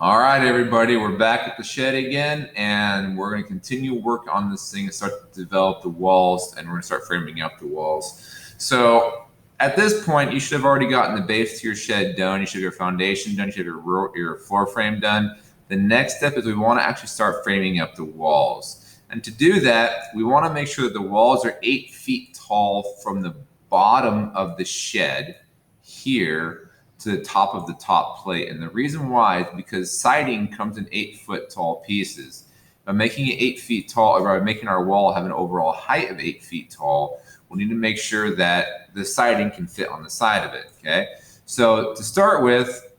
All right, everybody, we're back at the shed again, and we're going to continue work on this thing and start to develop the walls, and we're going to start framing up the walls. So at this point, you should have already gotten the base to your shed done. You should have your foundation done. You should have your floor frame done. The next step is we want to actually start framing up the walls. And to do that, we want to make sure that the walls are 8 feet tall from the bottom of the shed here to the top of the top plate. And the reason why is because siding comes in 8-foot tall pieces. By making it 8 feet tall, or by making our wall have an overall height of 8 feet tall, we need to make sure that the siding can fit on the side of it, okay? So to start with,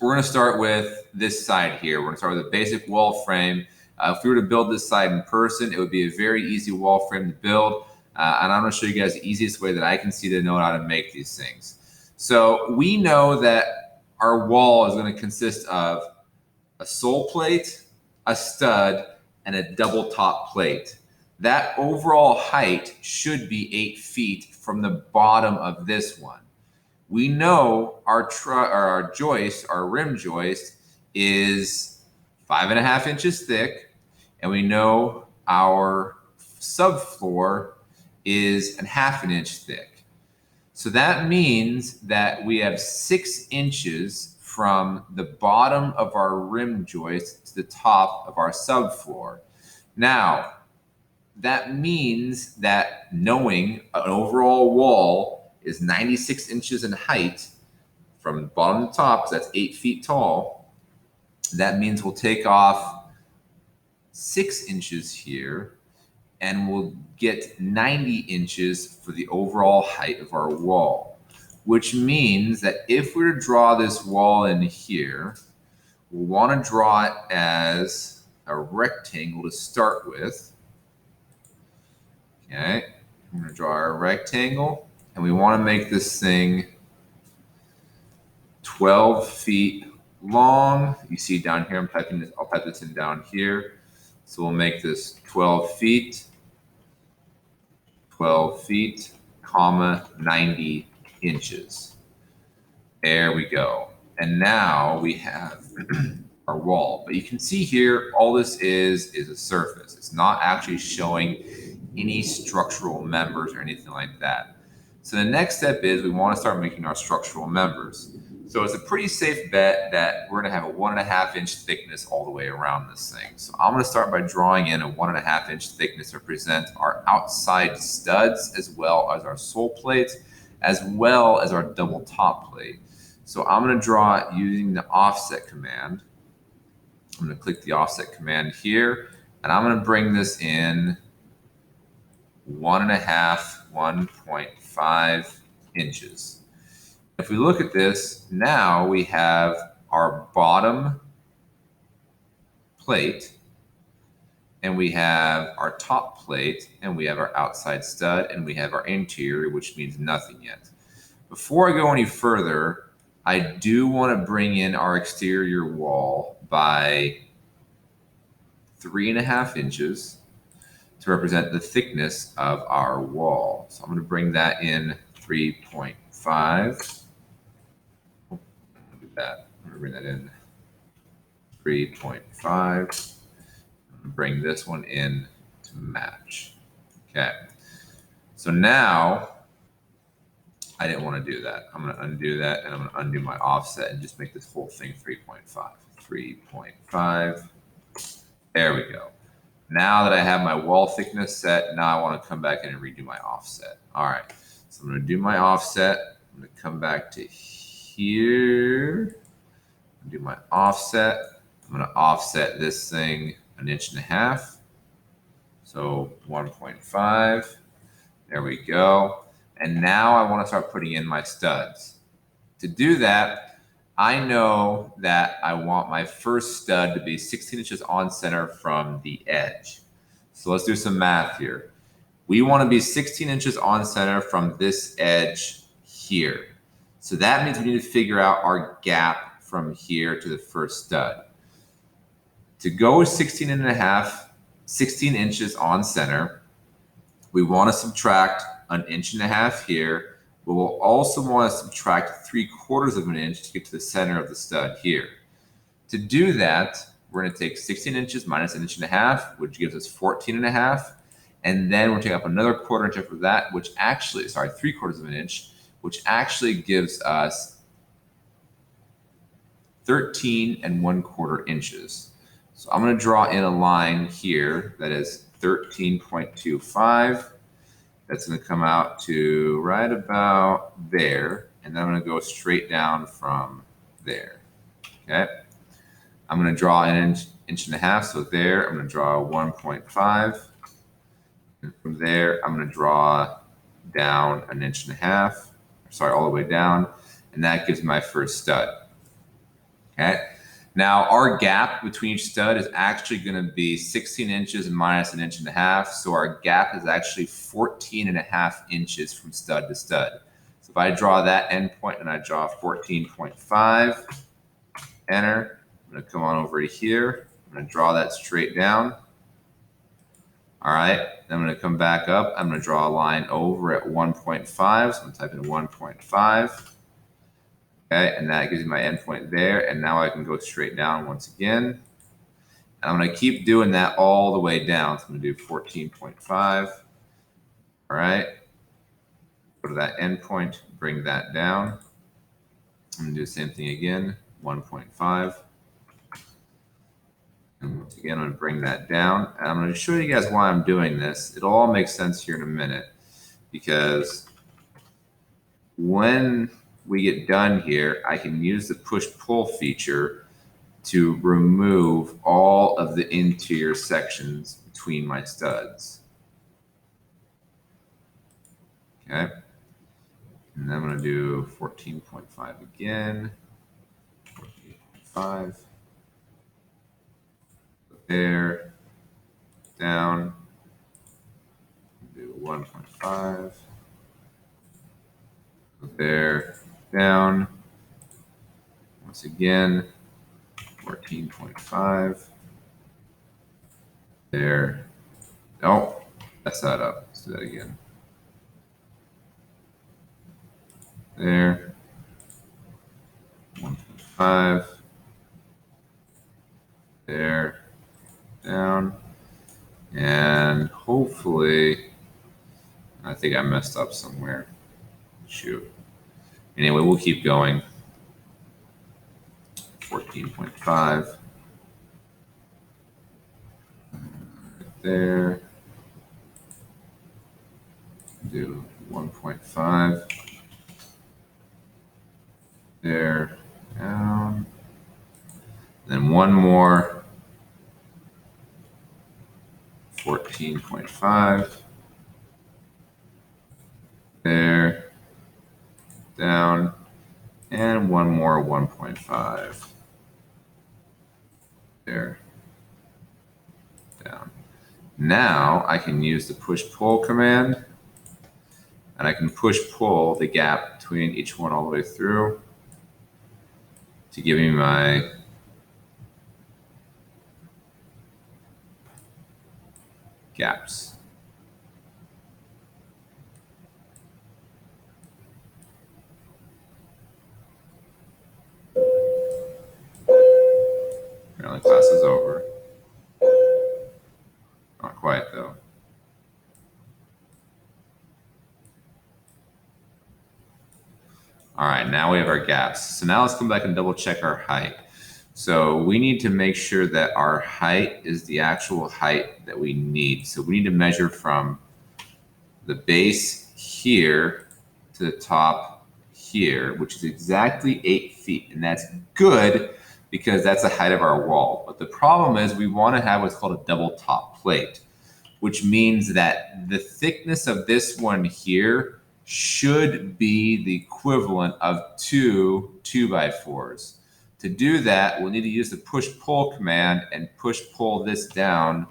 we're gonna start with this side here. We're gonna start with a basic wall frame. If we were to build this side in person, it would be a very easy wall frame to build. And I'm gonna show you guys the easiest way that I can see to know how to make these things. So we know that our wall is going to consist of a sole plate, a stud, and a double top plate. That overall height should be 8 feet from the bottom of this one. We know our joist, our rim joist, is 5.5 inches thick, and we know our subfloor is 1/2 inch thick. So that means that we have 6 inches from the bottom of our rim joist to the top of our subfloor. Now, that means that knowing an overall wall is 96 inches in height from bottom to top, because that's 8 feet tall, that means we'll take off 6 inches here, and we'll get 90 inches for the overall height of our wall, which means that if we were to draw this wall in here, we'll want to draw it as a rectangle to start with. Okay, I'm going to draw our rectangle, and we want to make this thing 12 feet long. You see down here, I'll type this in down here. So we'll make this 12 feet. 12 feet, comma, 90 inches. There we go. And now we have our wall. But you can see here, all this is a surface. It's not actually showing any structural members or anything like that. So the next step is we want to start making our structural members. So it's a pretty safe bet that we're going to have a 1.5 inch thickness all the way around this thing. So I'm going to start by drawing in a 1.5 inch thickness to represent our outside studs, as well as our sole plates, as well as our double top plate. So I'm going to draw it using the offset command. I'm going to click the offset command here, and I'm going to bring this in 1.5 inches. If we look at this, now we have our bottom plate, and we have our top plate, and we have our outside stud, and we have our interior, which means nothing yet. Before I go any further, I do want to bring in our exterior wall by 3.5 inches to represent the thickness of our wall. So I'm going to bring that in 3.5. That. I'm going to bring that in 3.5. Bring this one in to match. Okay. So now I didn't want to do that. I'm going to undo that, and I'm going to undo my offset and just make this whole thing 3.5. 3.5. There we go. Now that I have my wall thickness set, now I want to come back in and redo my offset. All right. So I'm going to do my offset. I'm going to come back to here, do my offset. I'm going to offset this thing 1.5 inches. So 1.5. There we go. And now I want to start putting in my studs. To do that, I know that I want my first stud to be 16 inches on center from the edge. So let's do some math here. We want to be 16 inches on center from this edge here. So that means we need to figure out our gap from here to the first stud. To go 16 inches on center, we want to subtract 1.5 inches here, but we'll also want to subtract 3/4 of an inch to get to the center of the stud here. To do that, we're going to take 16 inches minus 1.5 inches, which gives us 14.5. And then we'll take up another 1/4 inch after that, which actually, sorry, 3/4 of an inch, which actually gives us 13 1/4 inches. So I'm going to draw in a line here that is 13.25. That's going to come out to right about there. And then I'm going to go straight down from there. Okay. I'm going to draw an inch and a half. So there, I'm going to draw 1.5. And from there, I'm going to draw down 1.5 inches. Sorry, all the way down. And that gives my first stud. Okay. Now our gap between each stud is actually going to be 16 inches minus 1.5 inches. So our gap is actually 14.5 inches from stud to stud. So if I draw that endpoint and I draw 14.5, enter, I'm going to come on over to here. I'm going to draw that straight down. All right. Then I'm going to come back up. I'm going to draw a line over at 1.5. So I'm going to type in 1.5. Okay, and that gives me my endpoint there. And now I can go straight down once again. And I'm going to keep doing that all the way down. So I'm going to do 14.5. All right. Go to that endpoint, bring that down. I'm going to do the same thing again, 1.5. And once again, I'm going to bring that down. And I'm going to show you guys why I'm doing this. It'll all make sense here in a minute, because when we get done here, I can use the push-pull feature to remove all of the interior sections between my studs. Okay. And then I'm going to do 14.5 again. 14.5. There. Down. Do 1.5. There. Down. Once again, 14.5. There. Oh, mess that up. Let's do that again. There. 1.5. There. Down. And hopefully, I think I messed up somewhere. Shoot. Anyway, we'll keep going. 14.5. There. Do 1.5. There. Down. Then one more. 14.5. There. Down. And one more 1.5. There. Down. Now I can use the push-pull command, and I can push-pull the gap between each one all the way through to give me my gaps. Apparently class is over. Not quite though. All right, now we have our gaps. So now let's come back and double check our height. So we need to make sure that our height is the actual height that we need. So we need to measure from the base here to the top here, which is exactly 8 feet. And that's good because that's the height of our wall. But the problem is we want to have what's called a double top plate, which means that the thickness of this one here should be the equivalent of 2 2x4s. To do that, we'll need to use the push-pull command and push-pull this down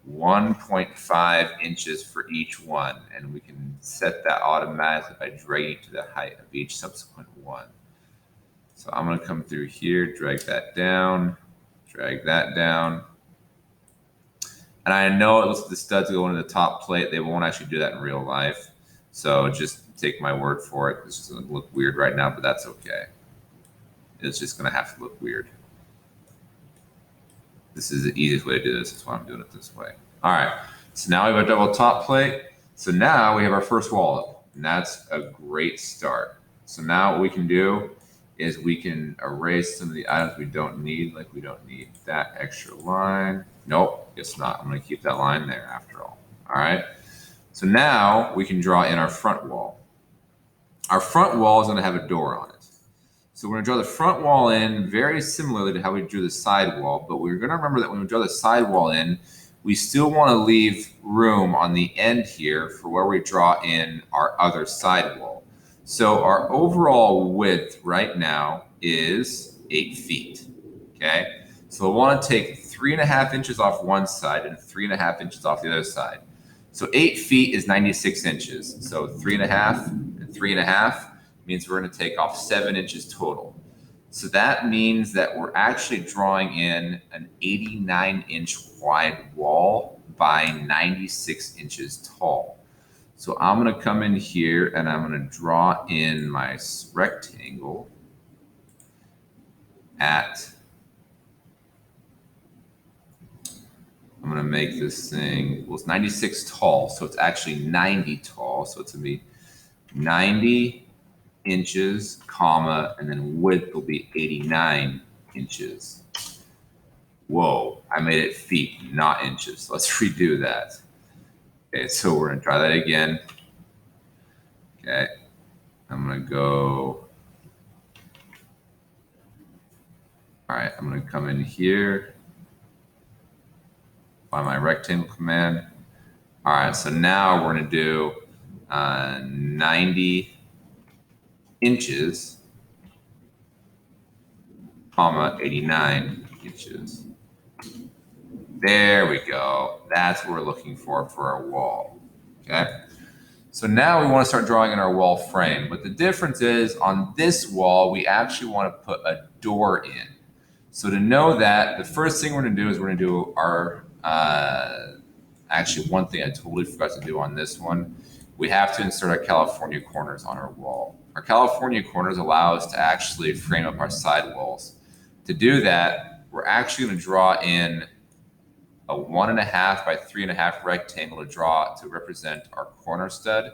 1.5 inches for each one. And we can set that automatically by dragging to the height of each subsequent one. So I'm going to come through here, drag that down, drag that down. And I know it looks like the studs go into the top plate. They won't actually do that in real life. So just take my word for it. It's just going to look weird right now, but that's okay. It's just going to have to look weird. This is the easiest way to do this. That's why I'm doing it this way. All right. So now we have a double top plate. So now we have our first wall up, and that's a great start. So now what we can do is we can erase some of the items we don't need, like we don't need that extra line. Nope, guess not. I'm going to keep that line there after all. All right. So now we can draw in our front wall. Our front wall is going to have a door on it. So we're going to draw the front wall in very similarly to how we drew the side wall, but we're going to remember that when we draw the side wall in, we still want to leave room on the end here for where we draw in our other side wall. So our overall width right now is 8 feet, okay? So we'll want to take 3.5 inches off one side and 3.5 inches off the other side. So 8 feet is 96 inches. So 3.5 and 3.5 means we're going to take off 7 inches total. So that means that we're actually drawing in an 89-inch wide wall by 96 inches tall. So I'm going to come in here and I'm going to draw in my rectangle at, I'm going to make this thing, well, it's 96 tall, so it's actually 90 tall. So it's going to be 90 inches, comma, and then width will be 89 inches. Whoa, I made it feet, not inches. Let's redo that. Okay, so we're going to try that again. Okay, I'm going to go. All right, I'm going to come in here, find my rectangle command. All right, so now we're going to do 90 inches, comma, 89 inches. There we go. That's what we're looking for our wall. Okay. So now we want to start drawing in our wall frame. But the difference is on this wall, we actually want to put a door in. So to know that, the first thing we're going to do is we're going to do our, actually one thing I totally forgot to do on this one, we have to insert our California corners on our wall. Our California corners allow us to actually frame up our side walls. To do that, we're actually going to draw in a 1.5 by 3.5 rectangle to represent our corner stud.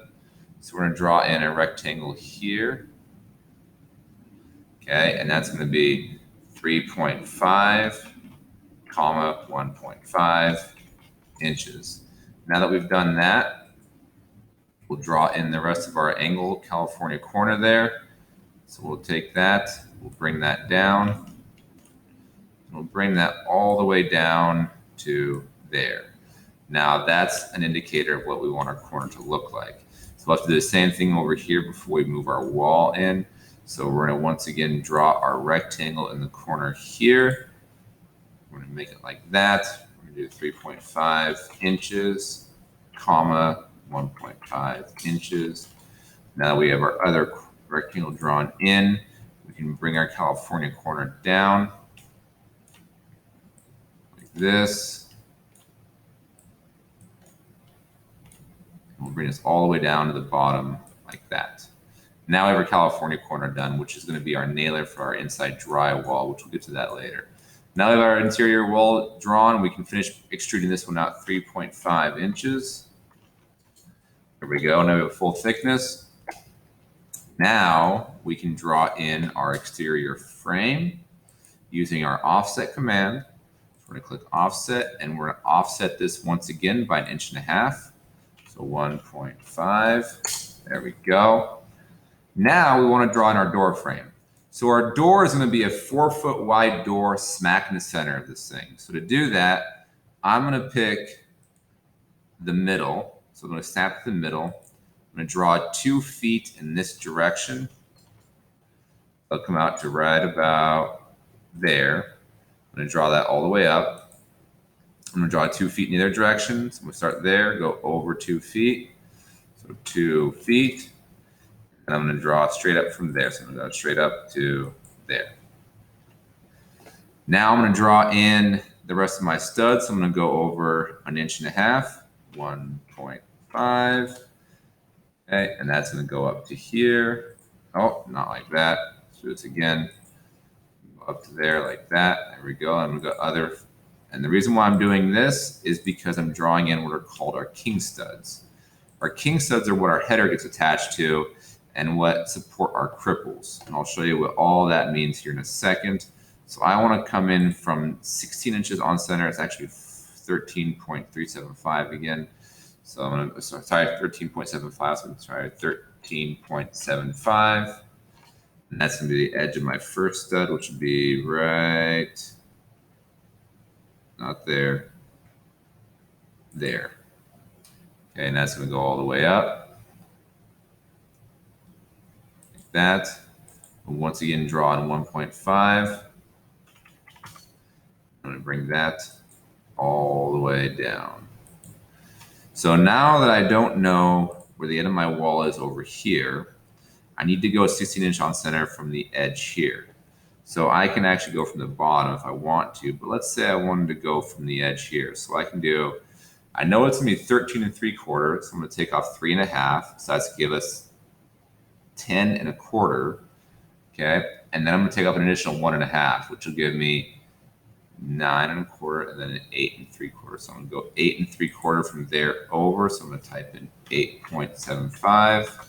So we're going to draw in a rectangle here. Okay, and that's going to be 3.5, comma, 1.5 inches. Now that we've done that, we'll draw in the rest of our angle California corner there. So we'll take that, we'll bring that down. We'll bring that all the way down to there. Now that's an indicator of what we want our corner to look like. So we'll have to do the same thing over here before we move our wall in. So we're going to once again draw our rectangle in the corner here. We're going to make it like that. We're going to do 3.5 inches, comma, 1.5 inches. Now that we have our other rectangle drawn in, we can bring our California corner down. This. We'll bring this all the way down to the bottom like that. Now we have our California corner done, which is going to be our nailer for our inside drywall, which we'll get to that later. Now we have our interior wall drawn. We can finish extruding this one out 3.5 inches. There we go. Now we have full thickness. Now we can draw in our exterior frame using our offset command. We're going to click offset, and we're going to offset this once again by 1.5 inches. So 1.5. There we go. Now we want to draw in our door frame. So our door is going to be a 4-foot wide door smack in the center of this thing. So to do that, I'm going to pick the middle. So I'm going to snap to the middle. I'm going to draw 2 feet in this direction. I'll come out to right about there. I'm going to draw that all the way up. I'm going to draw 2 feet in either direction. So I'm going to start there, go over 2 feet. So 2 feet. And I'm going to draw straight up from there. So I'm going to go straight up to there. Now I'm going to draw in the rest of my studs. So I'm going to go over 1.5 inches, 1.5. Okay, and that's going to go up to here. Oh, not like that. Let's do this again. Go up to there like that. There we go. I'm going to go other And the reason why I'm doing this is because I'm drawing in what are called our king studs. Our king studs are what our header gets attached to and what support our cripples. And I'll show you what all that means here in a second. So I want to come in from 16 inches on center. It's actually 13.375 again. So I'm going to try 13.75. So I'm going to try 13.75. And that's going to be the edge of my first stud, which would be right, not there, there. Okay, and that's going to go all the way up. Like that. And once again, draw in 1.5. I'm going to bring that all the way down. So now that I don't know where the end of my wall is over here, I need to go 16 inch on center from the edge here. So I can actually go from the bottom if I want to, but let's say I wanted to go from the edge here. So I can do, I know it's gonna be 13 3/4, so I'm gonna take off 3 1/2. So that's give us 10 1/4, okay? And then I'm gonna take off an additional 1 1/2, which will give me 9 1/4 and then an 8 3/4. So I'm gonna go 8 3/4 from there over. So I'm gonna type in 8.75.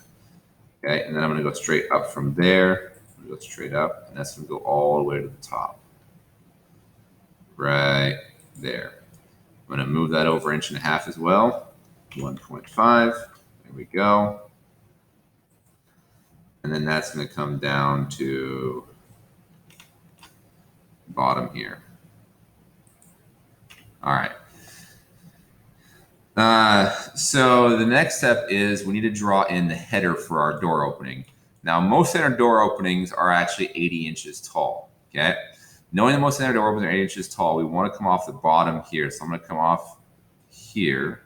Okay, and then I'm going to go straight up from there. I'm going to go straight up, and that's going to go all the way to the top. Right there. I'm going to move that over 1 1/2 as well. 1.5. There we go. And then that's going to come down to bottom here. All right. So the next step is we need to draw in the header for our door opening. Now, most center door openings are actually 80 inches tall, okay? Knowing that most center door openings are 80 inches tall, we want to come off the bottom here. So I'm going to come off here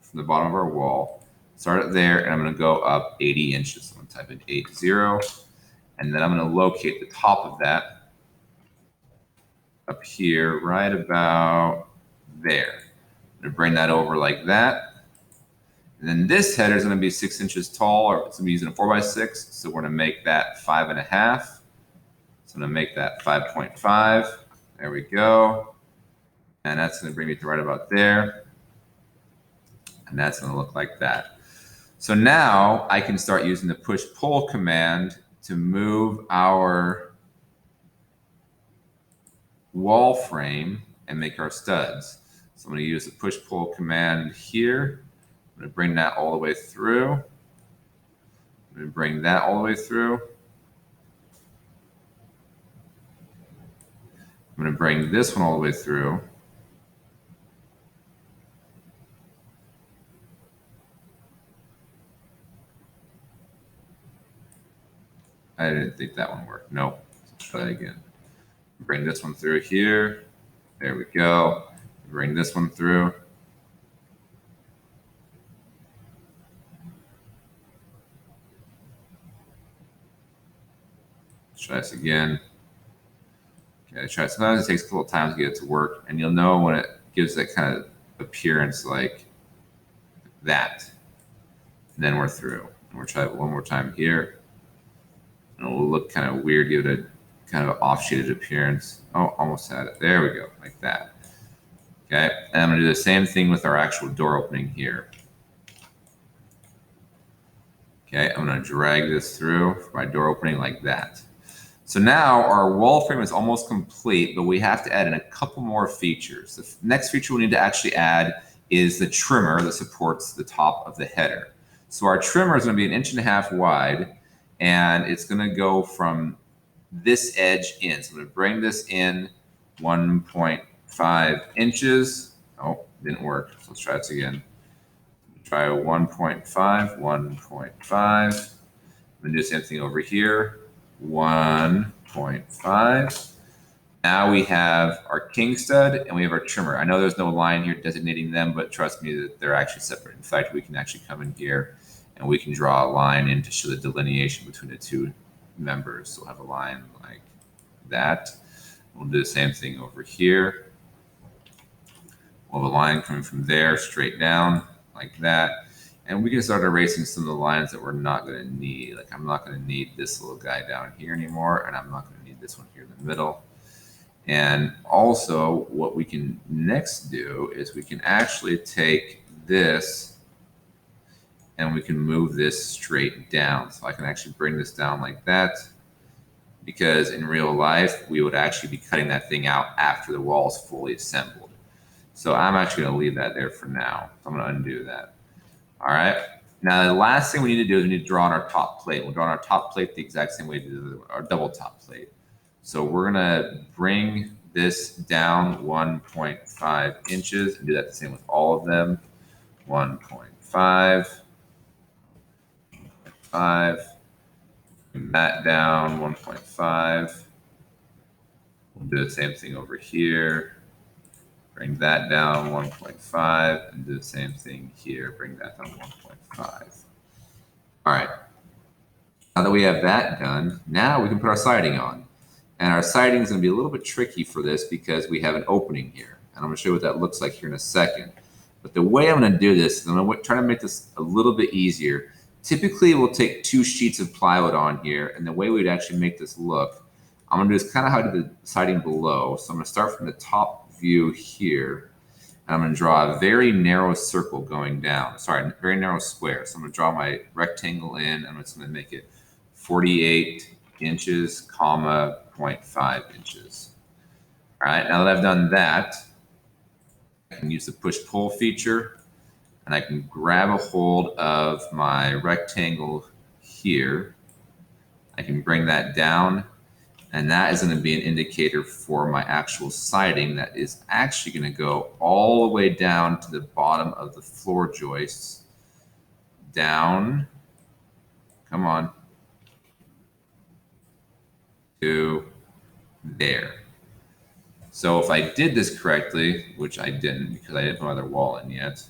from the bottom of our wall, start it there, and I'm going to go up 80 inches. So I'm going to type in 80, and then I'm going to locate the top of that up here, right about there. I'm going to bring that over like that. And then this header is going to be 6 inches tall, or it's going to be using a 4x6. So we're going to make that 5 1/2. So I'm going to make that 5.5. There we go. And that's going to bring me to right about there. And that's going to look like that. So now I can start using the push-pull command to move our wall frame and make our studs. So I'm going to use the push-pull command here. I'm going to bring that all the way through. I'm going to bring that all the way through. I'm going to bring this one all the way through. I didn't think that one worked. Nope. Let's try that again. Bring this one through here. There we go. Bring this one through. Let's try this again. Okay, try. Sometimes it takes a little time to get it to work, and you'll know when it gives that kind of appearance like that. And then we're through. And we'll try it one more time here. And it will look kind of weird, give it a kind of off-shaded appearance. Oh, almost had it. There we go, like that. Okay, and I'm going to do the same thing with our actual door opening here. Okay, I'm going to drag this through for my door opening like that. So now our wall frame is almost complete, but we have to add in a couple more features. The next feature we need to actually add is the trimmer that supports the top of the header. So our trimmer is going to be 1 1/2 inches wide, and it's going to go from this edge in. So I'm going to bring this in 1.5 inches. Oh, didn't work. So let's try this again. Try 1.5, 1.5. I'm going to do the same thing over here. 1.5. Now we have our king stud and we have our trimmer. I know there's no line here designating them, but trust me that they're actually separate. In fact, we can actually come in here and we can draw a line in to show the delineation between the two members. So we'll have a line like that. We'll do the same thing over here. We'll have a line coming from there straight down like that. And we can start erasing some of the lines that we're not going to need. Like I'm not going to need this little guy down here anymore, and I'm not going to need this one here in the middle. And also what we can next do is we can actually take this and we can move this straight down. So I can actually bring this down like that, because in real life, we would actually be cutting that thing out after the wall is fully assembled. So I'm actually going to leave that there for now. So I'm going to undo that. All right. Now, the last thing we need to do is we need to draw on our top plate. We'll draw on our top plate the exact same way we did our double top plate. So we're going to bring this down 1.5 inches and do that the same with all of them. 1.5, 5, bring that down 1.5. We'll do the same thing over here. Bring that down 1.5 and do the same thing here. Bring that down 1.5. All right. Now that we have that done, now we can put our siding on. And our siding is going to be a little bit tricky for this because we have an opening here. And I'm going to show you what that looks like here in a second. But the way I'm going to do this is I'm going to try to make this a little bit easier. Typically, we'll take 2 sheets of plywood on here. And the way we'd actually make this look, I'm going to do is kind of how I did the siding below. So I'm going to start from the top view here. And I'm going to draw a very narrow circle going down. Sorry, very narrow square. So I'm going to draw my rectangle in. I'm just going to make it 48 inches, comma, 0.5 inches. All right, now that I've done that, I can use the push-pull feature, and I can grab a hold of my rectangle here. I can bring that down, and that is going to be an indicator for my actual siding that is actually going to go all the way down to the bottom of the floor joists. Down, come on, to there. So if I did this correctly, which I didn't because I didn't put another wall in yet,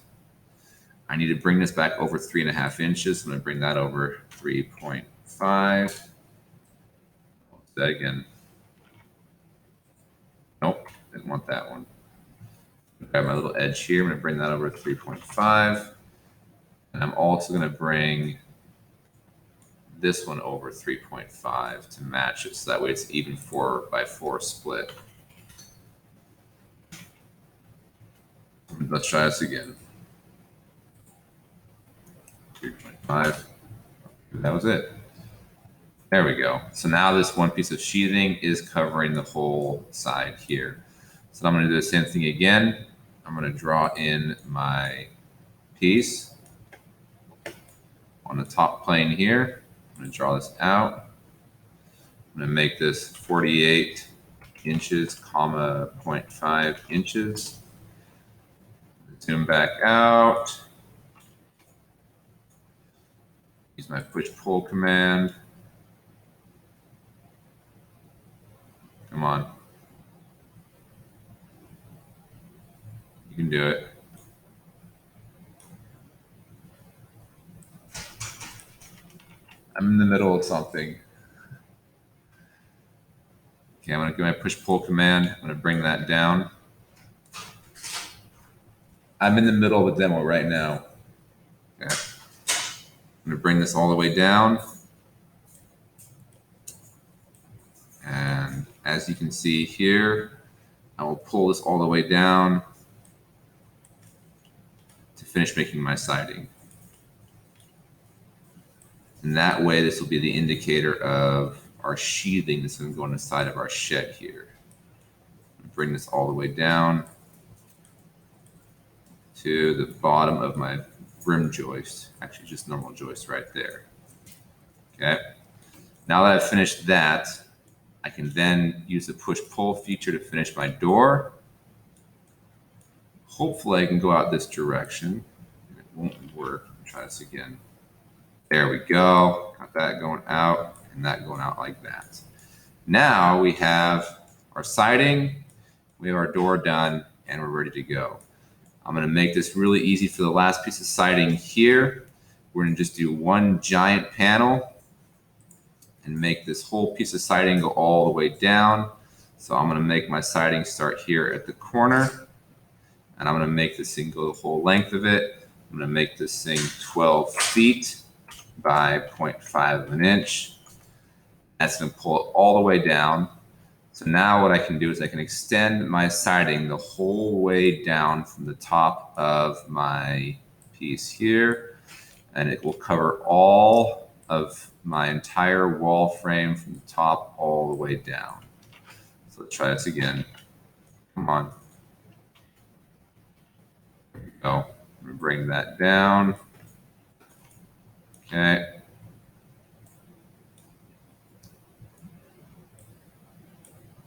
I need to bring this back over 3.5 inches. I'm going to bring that over 3.5. That again. Nope, didn't want that one. Grab my little edge here. I'm going to bring that over 3.5. And I'm also going to bring this one over 3.5 to match it. So that way it's even 4x4 split. Let's try this again. 3.5. That was it. There we go. So now this one piece of sheathing is covering the whole side here. So I'm going to do the same thing again. I'm going to draw in my piece on the top plane here. I'm going to draw this out. I'm going to make this 48 inches, comma, 0.5 inches. Zoom back out. Use my push-pull command. Come on. You can do it. I'm in the middle of something. Okay, I'm going to give my push-pull command. I'm going to bring that down. I'm in the middle of a demo right now. Okay. I'm going to bring this all the way down. And as you can see here, I will pull this all the way down to finish making my siding. And that way, this will be the indicator of our sheathing that's going to go on the side of our shed here. Bring this all the way down to the bottom of my rim joist, actually just normal joist right there. Okay. Now that I've finished that, I can then use the push-pull feature to finish my door. Hopefully I can go out this direction. It won't work. Try this again. There we go. Got that going out and that going out like that. Now we have our siding, we have our door done, and we're ready to go. I'm going to make this really easy for the last piece of siding here. We're going to just do one giant panel and make this whole piece of siding go all the way down. So I'm going to make my siding start here at the corner, and I'm going to make this thing go the whole length of it. I'm going to make this thing 12 feet by 0.5 of an inch. That's going to pull it all the way down. So now what I can do is I can extend my siding the whole way down from the top of my piece here, and it will cover all of my entire wall frame from the top all the way down. So let's try this again. Come on. There we go. I'm going to bring that down. Okay.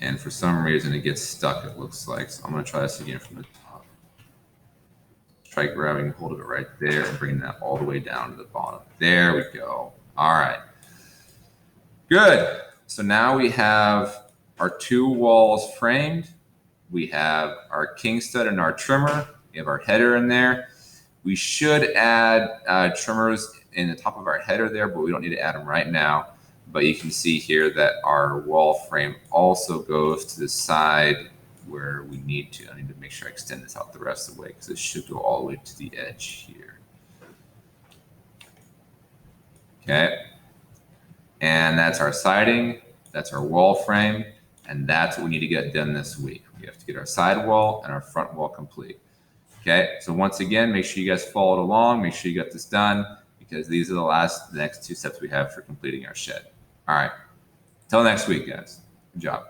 And for some reason it gets stuck, it looks like. So I'm going to try this again from the top. Try grabbing hold of it right there and bringing that all the way down to the bottom. There we go. All right. Good. So now we have our 2 walls framed. We have our king stud and our trimmer. We have our header in there. We should add trimmers in the top of our header there, but we don't need to add them right now. But you can see here that our wall frame also goes to the side where we need to. I need to make sure I extend this out the rest of the way because it should go all the way to the edge here. Okay. And that's our siding, that's our wall frame, and that's what we need to get done this week. We have to get our side wall and our front wall complete. Okay, so once again, make sure you guys followed along, make sure you got this done, because these are the next 2 steps we have for completing our shed. All right, until next week, guys. Good job.